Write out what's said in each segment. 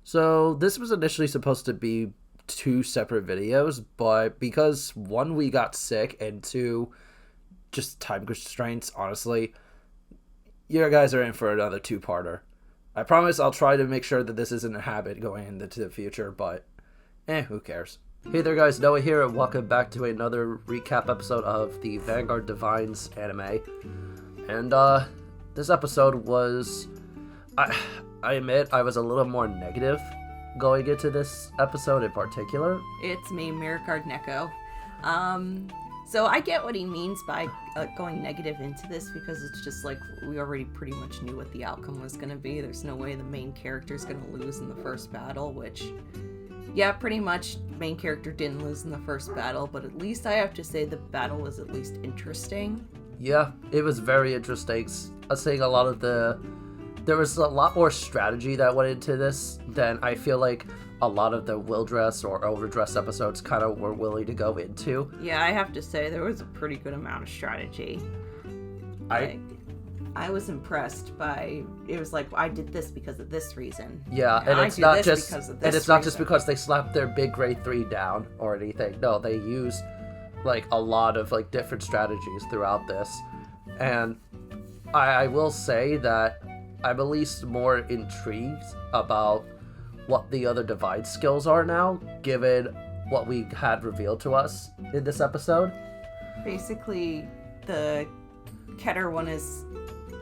So this was initially supposed to be two separate videos, but because one, we got sick, and two, just time constraints, honestly, you guys are in for another two-parter. I promise I'll try to make sure that this isn't a habit going into the future, but who cares? Hey there guys, Noah here, and welcome back to another recap episode of the Vanguard DivineZ anime. And this episode was... I admit I was a little more negative going into this episode in particular. It's me, Neko. So I get what he means by going negative into this, because it's just like we already pretty much knew what the outcome was going to be. There's no way the main character's going to lose in the first battle, which, yeah, pretty much main character didn't lose in the first battle, but at least I have to say the battle was at least interesting. Yeah, it was very interesting. I was saying there was a lot more strategy that went into this than I feel like a lot of the Will Dress or Overdress episodes kind of were willing to go into. Yeah, I have to say there was a pretty good amount of strategy. I was impressed by, it was like, I did this because of this reason. Yeah, and it's not just because they slapped their big grade 3 down or anything. No, they used like a lot of like different strategies throughout this. And I will say that I'm at least more intrigued about what the other Divine skills are now, given what we had revealed to us in this episode. Basically, the Keter one is...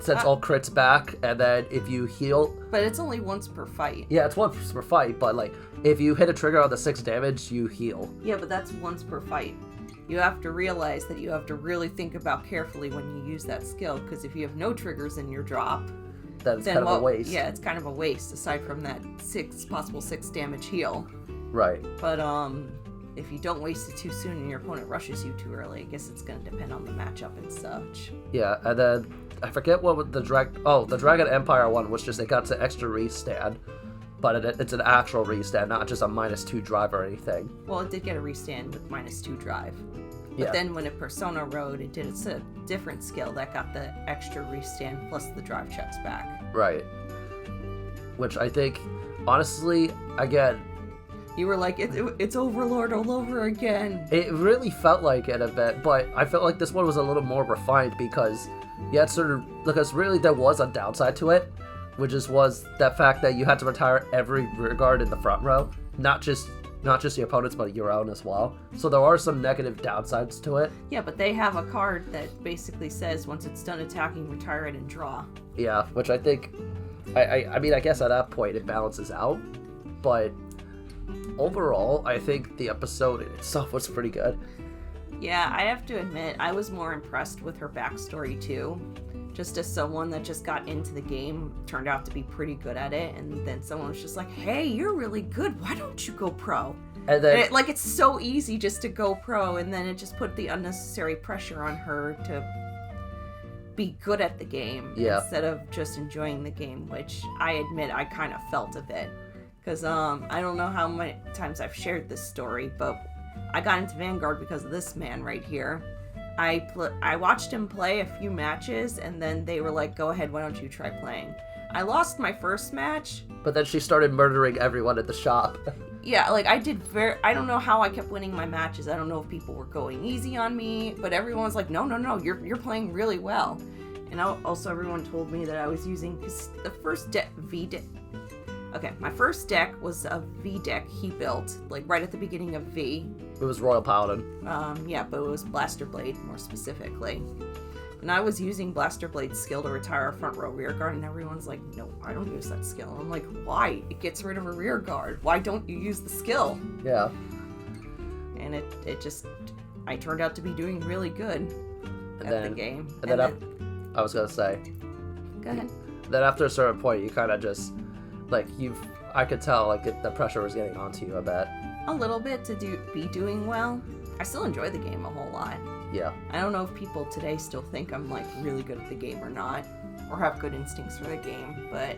Sends all crits back, and then if you heal... But it's only once per fight. Yeah, it's once per fight, but like, if you hit a trigger on the 6 damage, you heal. Yeah, but that's once per fight. You have to realize that you have to really think about carefully when you use that skill, because if you have no triggers in your drop... That's kind of a waste. Yeah, it's kind of a waste, aside from that possible 6 damage heal. Right. But if you don't waste it too soon and your opponent rushes you too early, I guess it's going to depend on the matchup and such. Yeah, and then I forget what the Dragon Empire one was. Just it got to extra restand, but it's an actual restand, not just a -2 drive or anything. Well, it did get a restand with -2 drive. But then when it Persona rode, it's a different skill that got the extra restand plus the drive checks back. Right. Which I think, honestly, again... You were like, it's Overlord all over again. It really felt like it a bit, but I felt like this one was a little more refined because because really there was a downside to it, which was that fact that you had to retire every rear guard in the front row, not just your opponent's, but your own as well. So there are some negative downsides to it. Yeah, but they have a card that basically says once it's done attacking, retire it and draw. Yeah, which I think, I mean, I guess at that point it balances out. But overall, I think the episode in itself was pretty good. Yeah, I have to admit, I was more impressed with her backstory too. Just as someone that just got into the game, turned out to be pretty good at it, and then someone was just like, hey, you're really good, why don't you go pro? And then, it's so easy just to go pro, and then it just put the unnecessary pressure on her to be good at the game instead of just enjoying the game, which I admit I kind of felt a bit. Because I don't know how many times I've shared this story, but I got into Vanguard because of this man right here. I watched him play a few matches, and then they were like, go ahead, why don't you try playing? I lost my first match. But then she started murdering everyone at the shop. Yeah, like I don't know how I kept winning my matches. I don't know if people were going easy on me, but everyone was like, no, you're playing really well. And also everyone told me that I was using, because the first my first deck was a V deck he built, like right at the beginning of V. It was Royal Paladin. Yeah, but it was Blaster Blade more specifically. And I was using Blaster Blade's skill to retire a front row rear guard, and everyone's like, no, I don't use that skill. And I'm like, why? It gets rid of a rear guard. Why don't you use the skill? Yeah. And I turned out to be doing really good the game. And then I was going to say. Go ahead. Then after a certain point, you kind of just, like, I could tell, like, the pressure was getting onto you a bit. A little bit to be doing well. I still enjoy the game a whole lot. Yeah. I don't know if people today still think I'm like really good at the game or not, or have good instincts for the game, but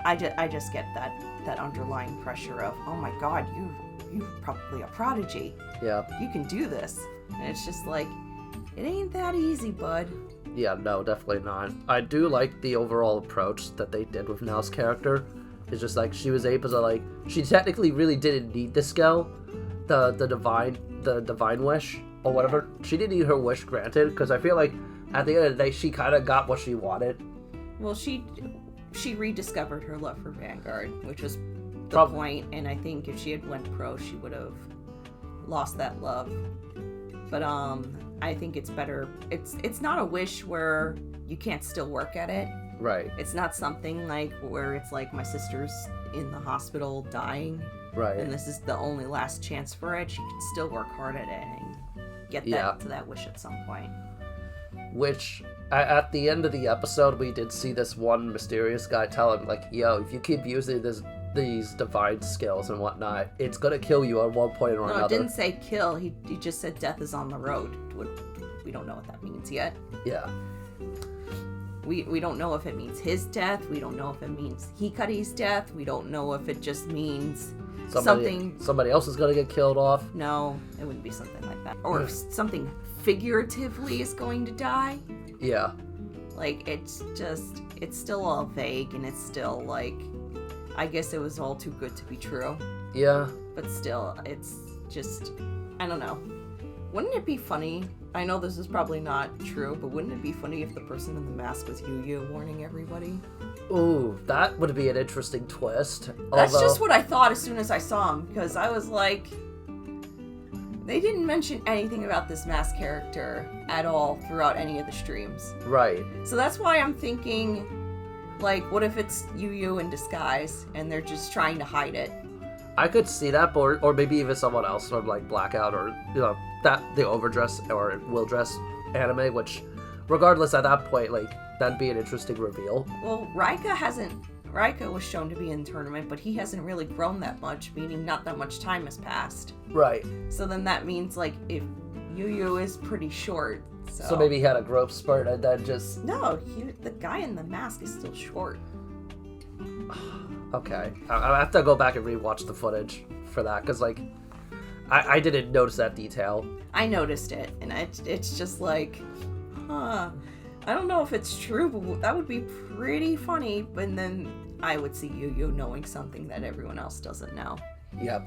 I just get that underlying pressure of, oh my god, you're probably a prodigy. Yeah. You can do this. And it's just like, it ain't that easy, bud. Yeah, no, definitely not. I do like the overall approach that they did with Nell's character, It's just like she was able to like she technically really didn't need the skill, the divine wish or whatever. Yeah. She didn't need her wish granted because I feel like at the end of the day she kind of got what she wanted. Well, she rediscovered her love for Vanguard, which was the point, and I think if she had went pro, she would have lost that love. But I think it's better. It's not a wish where you can't still work at it. Right. It's not something like where it's like my sister's in the hospital dying. Right. And this is the only last chance for it. She can still work hard at it and get that to that wish at some point. Which, at the end of the episode, we did see this one mysterious guy tell him, like, yo, if you keep using these divine skills and whatnot, it's gonna kill you at one point or another. No, it didn't say kill. He just said death is on the road. We don't know what that means yet. Yeah. We don't know if it means his death. We don't know if it means Hikari's death. We don't know if it just means somebody else is gonna get killed off. No, it wouldn't be something like that. Or something figuratively is going to die. Yeah. Like, it's still all vague, and it's still like, I guess it was all too good to be true. Yeah. But still, it's just, I don't know. Wouldn't it be funny? I know this is probably not true, but wouldn't it be funny if the person in the mask was Yu warning everybody? Ooh, that would be an interesting twist. That's just what I thought as soon as I saw him, because I was like, they didn't mention anything about this masked character at all throughout any of the streams. Right. So that's why I'm thinking, like, what if it's Yu in disguise, and they're just trying to hide it? I could see that, or maybe even someone else from, like, Blackout, or, the Overdress or Will Dress anime, which, regardless, at that point, like, that'd be an interesting reveal. Well, Raika was shown to be in the tournament, but he hasn't really grown that much, meaning not that much time has passed. Right. So then that means, like, if Yu is pretty short, so maybe he had a growth spurt and then just... No, the guy in the mask is still short. Okay. I have to go back and rewatch the footage for that, because, like, I didn't notice that detail. I noticed it, and it's just like, I don't know if it's true, but that would be pretty funny, and then I would see Yu knowing something that everyone else doesn't know. Yep.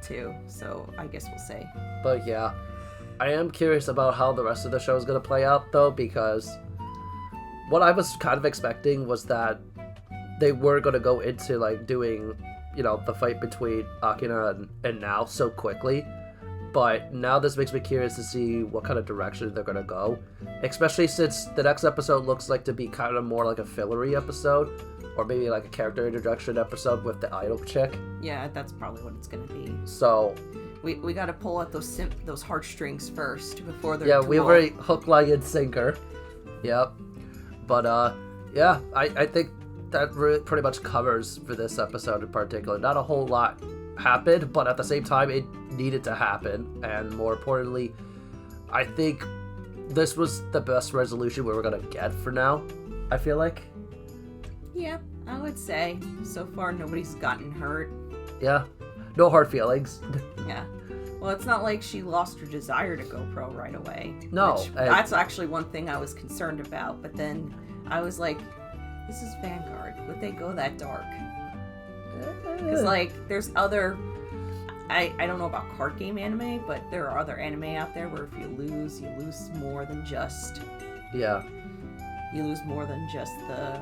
Too, so I guess we'll see. But yeah, I am curious about how the rest of the show is going to play out, though, because what I was kind of expecting was that they were going to go into, like, doing, the fight between Akina and Nao so quickly. But now this makes me curious to see what kind of direction they're going to go. Especially since the next episode looks like to be kind of more like a fillery episode. Or maybe like a character introduction episode with the idol chick. Yeah, that's probably what it's going to be. So... We got to pull out those heartstrings first before they're... Yeah, we already hook, line, and sinker. Yep. But, yeah, I think that pretty much covers for this episode in particular. Not a whole lot happened, but at the same time, it needed to happen. And more importantly, I think this was the best resolution we were going to get for now, I feel like. Yeah, I would say. So far, nobody's gotten hurt. Yeah. No hard feelings. Yeah. Well, it's not like she lost her desire to go pro right away. No. That's actually one thing I was concerned about. But then I was like, this is Vanguard. Would they go that dark? Because, like, there's other... I don't know about card game anime, but there are other anime out there where if you lose more than just... Yeah. You lose more than just the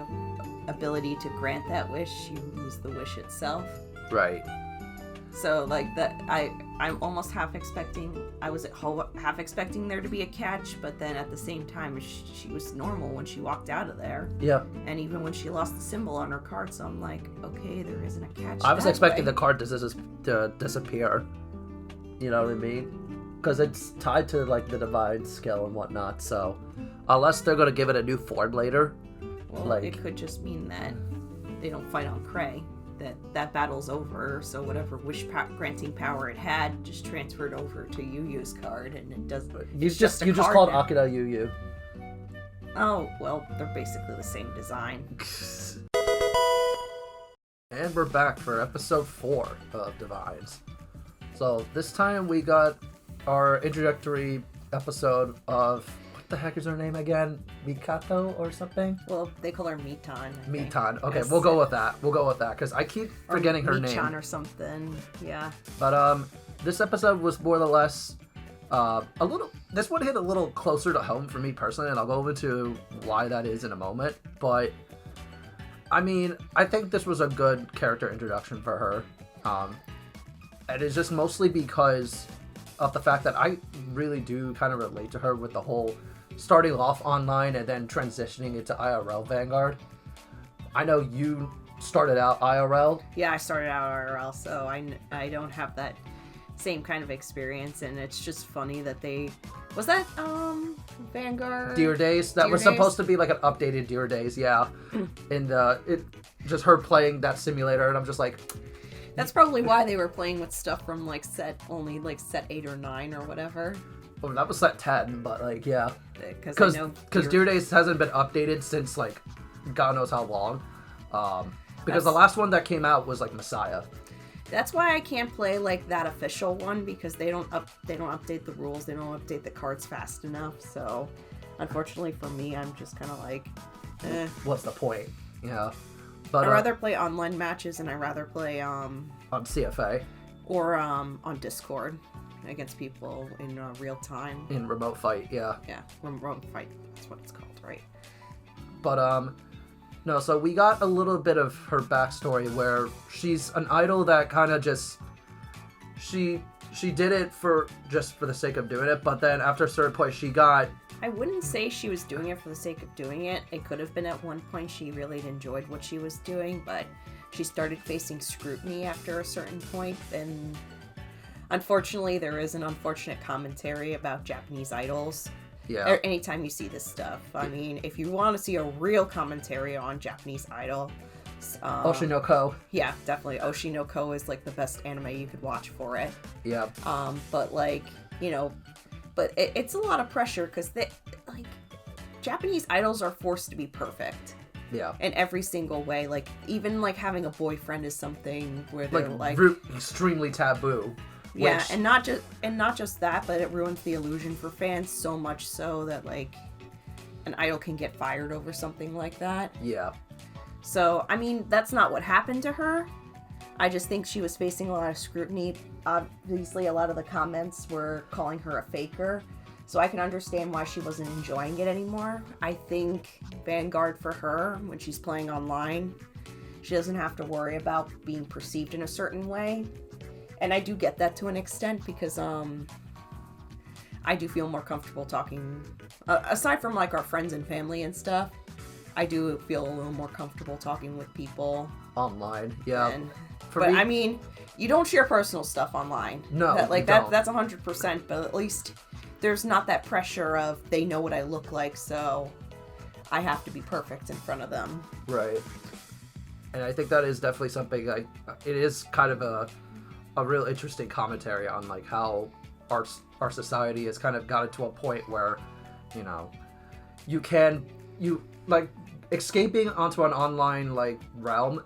ability to grant that wish. You lose the wish itself. Right. So, like, that, I'm almost half expecting there to be a catch, but then at the same time, she was normal when she walked out of there. Yeah. And even when she lost the symbol on her card, so I'm like, okay, there isn't a catch. I was expecting the card to disappear. You know what I mean? Because it's tied to, like, the divine skill and whatnot, so unless they're going to give it a new form later. Well, like, it could just mean that they don't fight on Cray. That battle's over, so whatever granting power it had just transferred over to Yu's card, and it does. You just called Akina Yu. Oh well, they're basically the same design. And we're back for episode 4 of DivineZ. So this time we got our introductory episode of the heck is her name again? Mikato or something? Well, they call her Mitan. Mitan. Okay, we'll go with that. Because I keep forgetting her name. Michan or something. Yeah. But this episode was more or less this one hit a little closer to home for me personally, and I'll go into why that is in a moment. But I mean, I think this was a good character introduction for her. And it's just mostly because of the fact that I really do kind of relate to her with the whole starting off online and then transitioning into IRL Vanguard. I know you started out IRL. Yeah, I started out IRL, so I don't have that same kind of experience, and it's just funny that was that Vanguard Dear Days that was supposed to be like an updated Dear Days, yeah. And it just her playing that simulator, and I'm just like, that's probably why they were playing with stuff from like set 8 or 9 or whatever. Oh, that was set 10, but like, yeah, because Dear Days hasn't been updated since like God knows how long. Because the last one that came out was like Messiah. That's why I can't play like that official one, because they don't update the rules, they don't update the cards fast enough. So unfortunately for me, I'm just kind of like, what's the point? Yeah. But I'd rather play online matches, and I'd rather play on CFA or on Discord against people in real time. In remote fight, yeah. Yeah, remote fight. That's what it's called, right? But no, so we got a little bit of her backstory where she's an idol that kind of just she did it for the sake of doing it, but then after a certain point she got. I wouldn't say she was doing it for the sake of doing it. It could have been at one point she really enjoyed what she was doing, but she started facing scrutiny after a certain point, and unfortunately there is an unfortunate commentary about Japanese idols. Yeah. Anytime you see this stuff. I mean, if you want to see a real commentary on Japanese idol, Oshinoko. Yeah, definitely. Oshinoko is like the best anime you could watch for it. Yeah. But like, you know, but it's a lot of pressure because Japanese idols are forced to be perfect. Yeah. In every single way. Like, even like having a boyfriend is something where they're like extremely taboo. Yeah, and not just that, but it ruins the illusion for fans so much so that like an idol can get fired over something like that. Yeah. So, I mean, that's not what happened to her. I just think she was facing a lot of scrutiny. Obviously, a lot of the comments were calling her a faker. So I can understand why she wasn't enjoying it anymore. I think Vanguard for her, when she's playing online, she doesn't have to worry about being perceived in a certain way. And I do get that to an extent because I do feel more comfortable talking, aside from like our friends and family and stuff, I do feel a little more comfortable talking with people online. Yeah. I mean, you don't share personal stuff online. No, that's 100%, but at least there's not that pressure of they know what I look like, so I have to be perfect in front of them. Right. And I think that is definitely something it is kind of a real interesting commentary on like how our society has kind of gotten to a point where, you know, you like escaping onto an online like realm,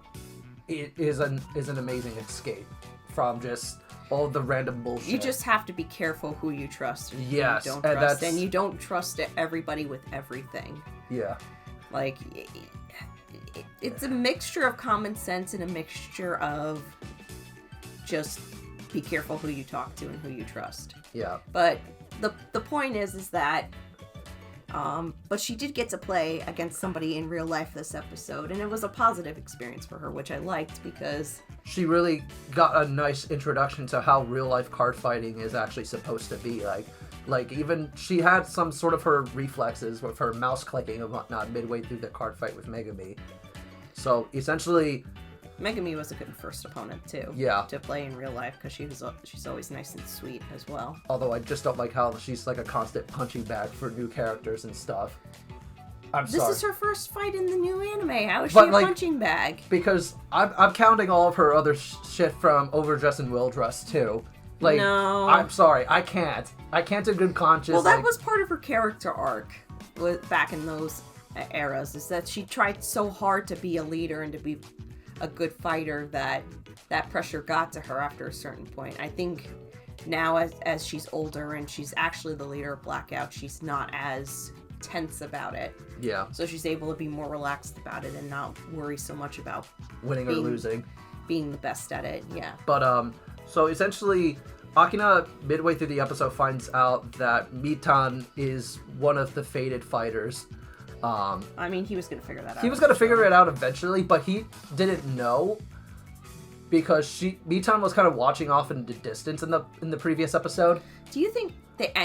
it is an amazing escape from just all the random bullshit. You just have to be careful who you trust and yes, who you don't trust, and you don't trust everybody with everything. Yeah. Like, it's a mixture of common sense and a mixture of just be careful who you talk to and who you trust. Yeah. But the point is that but she did get to play against somebody in real life this episode, and it was a positive experience for her, which I liked because she really got a nice introduction to how real life card fighting is actually supposed to be. Like even she had some sort of her reflexes with her mouse clicking and whatnot midway through the card fight with Megami. So essentially, Megami was a good first opponent too. Yeah. To play in real life because she's always nice and sweet as well. Although I just don't like how she's like a constant punching bag for new characters and stuff. This is her first fight in the new anime. How is she a punching bag? Because I'm counting all of her other shit from Overdress and Will Dress too. Like, no. I'm sorry, I can't in good conscience. Well, that was part of her character arc back in those eras, is that she tried so hard to be a leader and to be a good fighter that pressure got to her after a certain point. I think now as she's older and she's actually the leader of Blackout, she's not as tense about it. Yeah. So she's able to be more relaxed about it and not worry so much about winning or losing. Being the best at it, yeah. But, so essentially, Akina, midway through the episode, finds out that Mitan is one of the fated fighters. I mean, he was going to figure that out. He was going to figure it out eventually, but he didn't know because Mitan was kind of watching off in the distance in the previous episode. Do you think that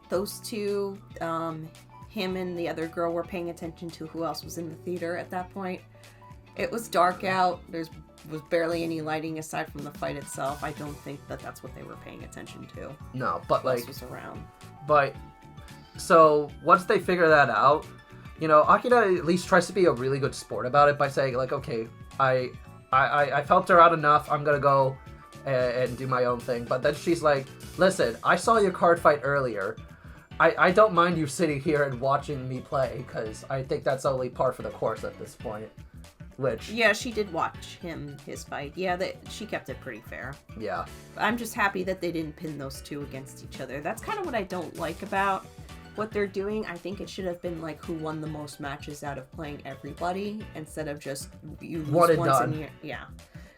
those two, him and the other girl, were paying attention to who else was in the theater at that point? It was dark out. There was barely any lighting aside from the fight itself. I don't think that's what they were paying attention to. No, but who else was around. But so once they figure that out, you know, Akina at least tries to be a really good sport about it by saying, like, okay, I helped her out enough. I'm gonna go and do my own thing. But then she's like, listen, I saw your card fight earlier. I don't mind you sitting here and watching me play because I think that's only par for the course at this point. Yeah, she did watch his fight. Yeah, she kept it pretty fair. Yeah. I'm just happy that they didn't pin those two against each other. That's kind of what I don't like about what they're doing. I think it should have been like who won the most matches out of playing everybody instead of just you lose one and once done. Yeah.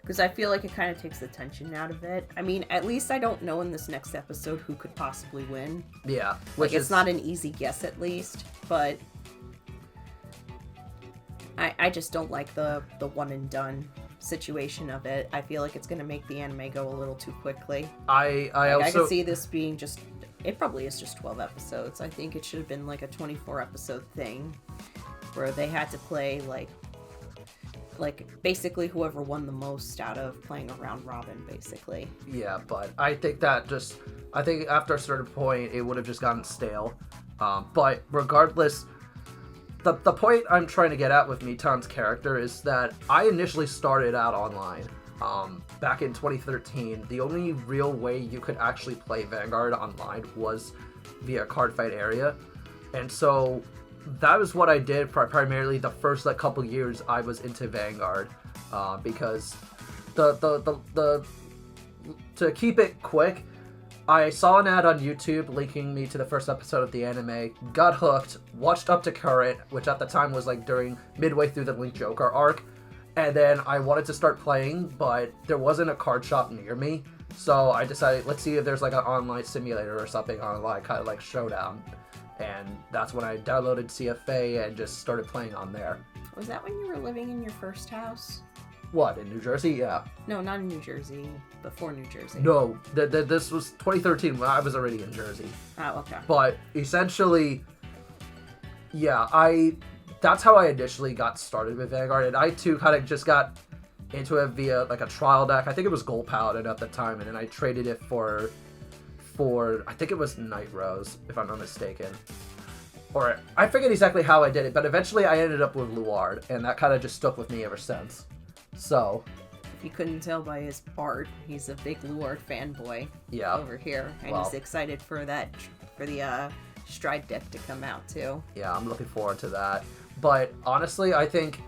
Because I feel like it kind of takes the tension out of it. I mean, at least I don't know in this next episode who could possibly win. Yeah. It's not an easy guess at least, but I just don't like the one and done situation of it. I feel like it's going to make the anime go a little too quickly. I could see this being just, it probably is just 12 episodes. I think it should have been like a 24 episode thing where they had to play like basically whoever won the most out of playing a round robin, basically. Yeah, but I think after a certain point it would have just gotten stale. But regardless, the point I'm trying to get at with Mitan's character is that I initially started out online back in 2013. The only real way you could actually play Vanguard online was via Cardfight area, and so that was what I did primarily the first couple years I was into Vanguard, because to keep it quick, I saw an ad on YouTube linking me to the first episode of the anime, got hooked, watched up to current, which at the time was like midway through the Link Joker arc, and then I wanted to start playing, but there wasn't a card shop near me, so I decided, let's see if there's like an online simulator or something online, kind of like Showdown, and that's when I downloaded CFA and just started playing on there. Was that when you were living in your first house? What, in New Jersey? Yeah. No, not in New Jersey. Before New Jersey. No, this was 2013 when I was already in Jersey. Oh, okay. But essentially, yeah, that's how I initially got started with Vanguard, and I too kind of just got into it via like a trial deck. I think it was Gold Paladin at the time, and then I traded it for I think it was Night Rose, if I'm not mistaken. Or I forget exactly how I did it, but eventually I ended up with Luard, and that kind of just stuck with me ever since. So, if you couldn't tell by his art, he's a big Luard fanboy. Yeah. Over here, and he's excited for the Stride deck to come out too. Yeah, I'm looking forward to that. But honestly, I think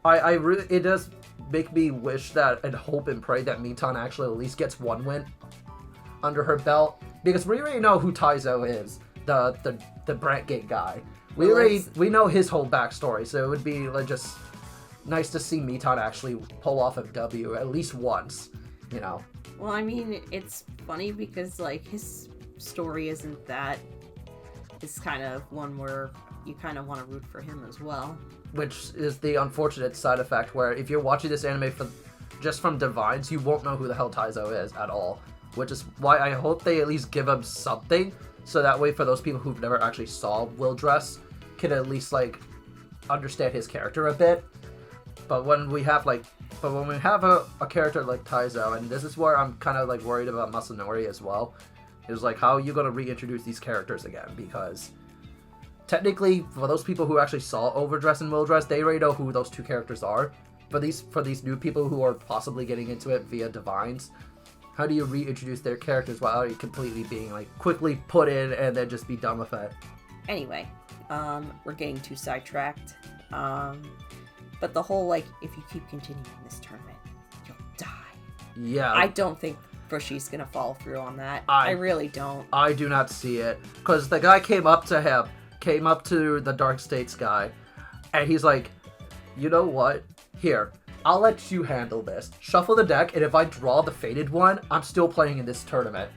it does make me wish that and hope and pray that Mitan actually at least gets one win under her belt, because we already know who Taizo is, the Brantgate guy. We know his whole backstory, so it would be like just nice to see Mitan actually pull off a W at least once, you know. Well, I mean, it's funny because like his story isn't that. It's kind of one where you kind of want to root for him as well. Which is the unfortunate side effect where if you're watching this anime just from DivineZ, you won't know who the hell Taizo is at all. Which is why I hope they at least give him something, so that way for those people who've never actually saw Will Dress can at least like understand his character a bit. But when we have a character like Taizo, and this is where I'm kind of like worried about Masanori as well, is like how are you going to reintroduce these characters again? Because technically, for those people who actually saw Overdress and Will Dress, they already know who those two characters are. For these new people who are possibly getting into it via DivineZ, how do you reintroduce their characters without it completely being like quickly put in and then just be done with it? Anyway, we're getting too sidetracked. But the whole like, if you keep continuing this tournament, you'll die. Yeah. I don't think Bushy's gonna follow through on that. I really don't. I do not see it, because the guy came up to him, came up to the Dark States guy, and he's like, you know what? Here, I'll let you handle this. Shuffle the deck, and if I draw the Fated one, I'm still playing in this tournament.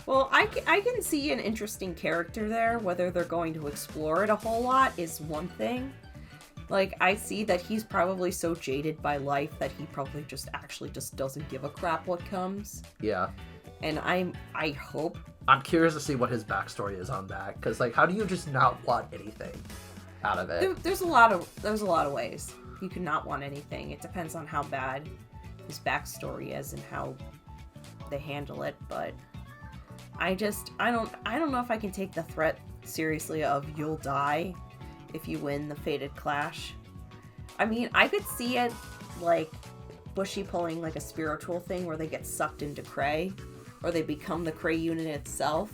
Well, I can see an interesting character there. Whether they're going to explore it a whole lot is one thing. Like, I see that he's probably so jaded by life that he probably just doesn't give a crap what comes. Yeah. And I hope... I'm curious to see what his backstory is on that, because, like, how do you just not want anything out of it? There's a lot of ways you can not want anything. It depends on how bad his backstory is and how they handle it, but... I don't know if I can take the threat seriously of you'll die if you win the Fated Clash. I mean, I could see it like Bushy pulling like a spiritual thing where they get sucked into Cray, or they become the Cray unit itself.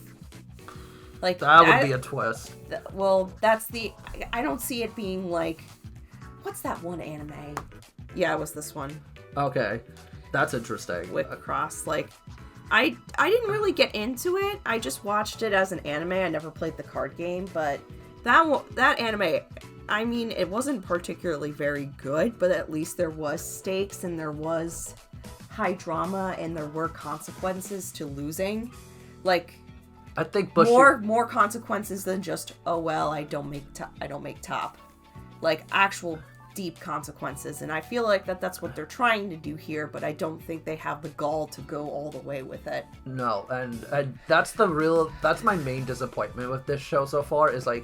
Like that would be a twist. Well, I don't see it being like, what's that one anime? Yeah, it was this one. Okay, that's interesting. Wick Across, like. I didn't really get into it. I just watched it as an anime. I never played the card game, but that anime, I mean, it wasn't particularly very good, but at least there was stakes and there was high drama and there were consequences to losing. Like, I think more consequences than just, oh well, I don't make top. Like actual deep consequences, and I feel like that's what they're trying to do here, but I don't think they have the gall to go all the way with it. No, and that's my main disappointment with this show so far, is like,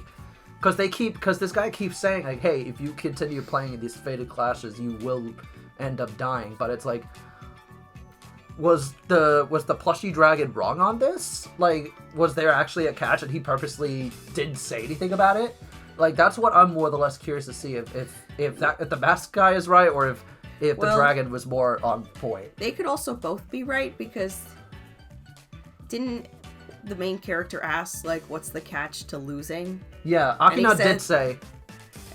because this guy keeps saying like, hey, if you continue playing in these Fated Clashes, you will end up dying, but it's like, was the plushy dragon wrong on this? Like, was there actually a catch and he purposely didn't say anything about it? Like, that's what I'm more or less curious to see, if the mask guy is right, or if the dragon was more on point. They could also both be right, because didn't the main character ask, like, what's the catch to losing? Yeah, Akina did say.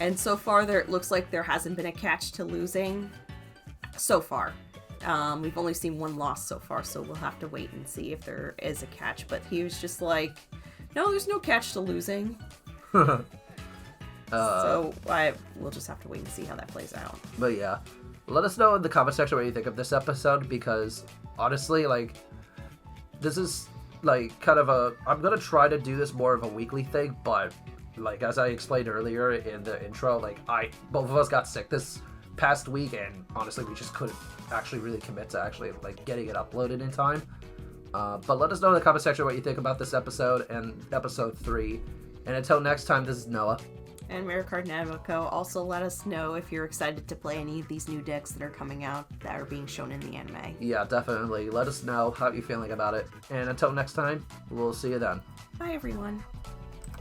And so far, it looks like there hasn't been a catch to losing so far. We've only seen one loss so far, so we'll have to wait and see if there is a catch. But he was just like, no, there's no catch to losing. So we'll just have to wait and see how that plays out. But yeah, let us know in the comment section what you think of this episode, because honestly, like, this is like kind of I'm gonna try to do this more of a weekly thing, but like as I explained earlier in the intro, like both of us got sick this past week, and honestly we just couldn't actually really commit to actually like getting it uploaded in time. But let us know in the comment section what you think about this episode and episode 3. And until next time, this is Noah. And Neko. Also let us know if you're excited to play any of these new decks that are coming out that are being shown in the anime. Yeah, definitely. Let us know how you're feeling about it. And until next time, we'll see you then. Bye, everyone.